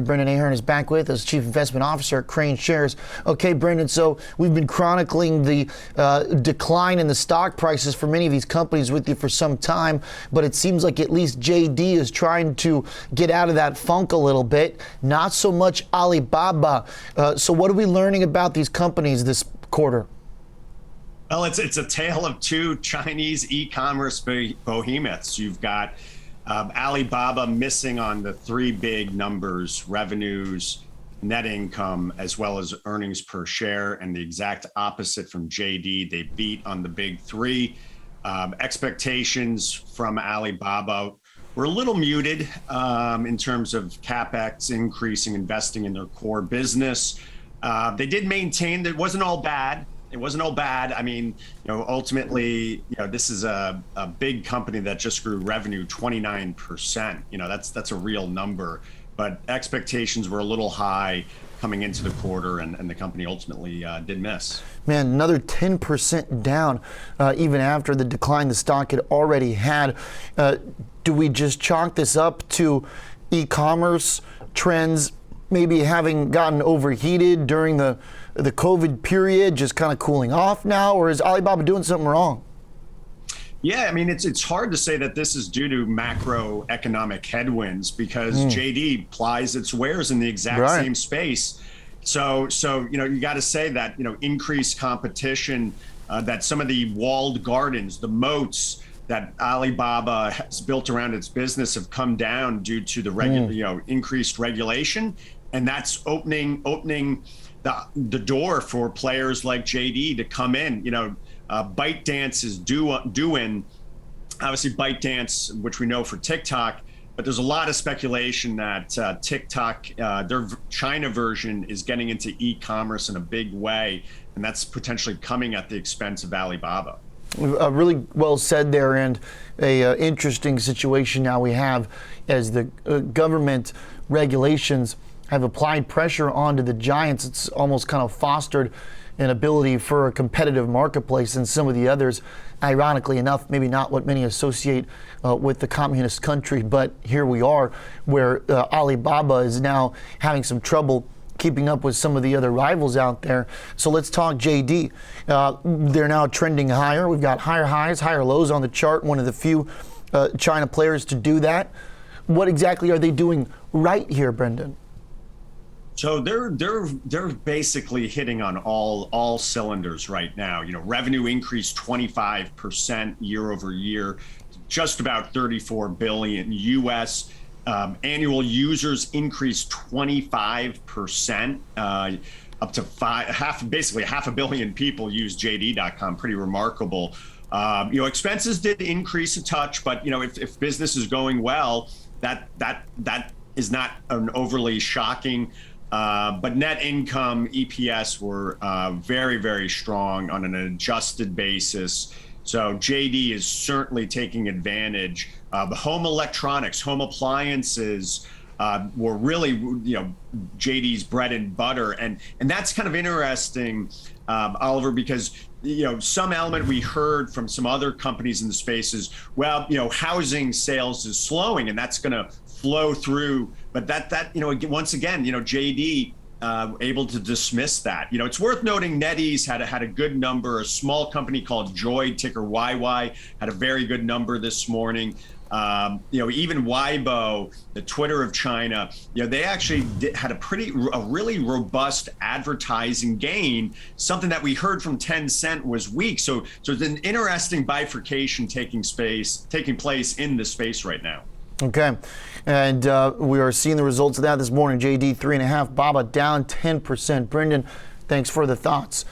Brendan Ahern is back with us, Chief Investment Officer at KraneShares. Okay, Brendan, so we've been chronicling the decline in the stock prices for many of these companies with you for some time, but it seems like at least JD is trying to get out of that funk a little bit. Not so much Alibaba. So what are we learning about these companies this quarter? Well, it's a tale of two Chinese e-commerce behemoths. You've got Alibaba missing on the three big numbers: revenues, net income, as well as earnings per share, and the exact opposite from JD. They beat on the big three. Expectations from Alibaba were a little muted in terms of CapEx increasing, investing in their core business. They did maintain that it wasn't all bad. It wasn't all bad. I mean, ultimately, this is a big company that just grew revenue 29%. That's a real number, but expectations were a little high coming into the quarter, and the company ultimately did miss. Man, another 10% down, even after the decline the stock had already had. Do we just chalk this up to e-commerce trends maybe having gotten overheated during the COVID period, just kind of cooling off now, or is Alibaba doing something wrong? Yeah, I memean, it's hard to say that this is due to macroeconomic headwinds because JD plies its wares in the exact same space. So you got to say that increased competition, that some of the walled gardens, the moats that Alibaba has built around its business have come down due to the increased regulation, and that's opening the door for players like JD to come in. ByteDance is doing obviously ByteDance, which we know for TikTok, but there's a lot of speculation that TikTok, their China version, is getting into e-commerce in a big way, and that's potentially coming at the expense of Alibaba. Really well said there, and a interesting situation now we have as the government regulations have applied pressure onto the giants. It's almost kind of fostered an ability for a competitive marketplace, and some of the others, ironically enough, maybe not what many associate with the communist country, but here we are where Alibaba is now having some trouble keeping up with some of the other rivals out there. So let's talk JD. They're now trending higher. We've got higher highs, higher lows on the chart, one of the few China players to do that. What exactly are they doing right here, Brendan? So they're basically hitting on all cylinders right now. Revenue increased 25% year over year, just about 34 billion US. Annual users increased 25%, up to basically half a billion people use JD.com. Pretty remarkable. Expenses did increase a touch, but if business is going well, that is not an overly shocking. But net income, EPS were very, very strong on an adjusted basis. So JD is certainly taking advantage. The home electronics, home appliances were really, JD's bread and butter, and that's kind of interesting, Oliver, because some element we heard from some other companies in the space is, well, housing sales is slowing, and that's going to flow through. But that once again, JD able to dismiss that. It's worth noting NetEase had a good number. A small company called Joy, ticker YY, had a very good number this morning. Even Weibo, the Twitter of China, they actually had a really robust advertising gain. Something that we heard from Tencent was weak. So it's an interesting bifurcation taking place in the space right now. Okay, and we are seeing the results of that this morning. JD 3.5, Baba down 10%. Brendan, thanks for the thoughts.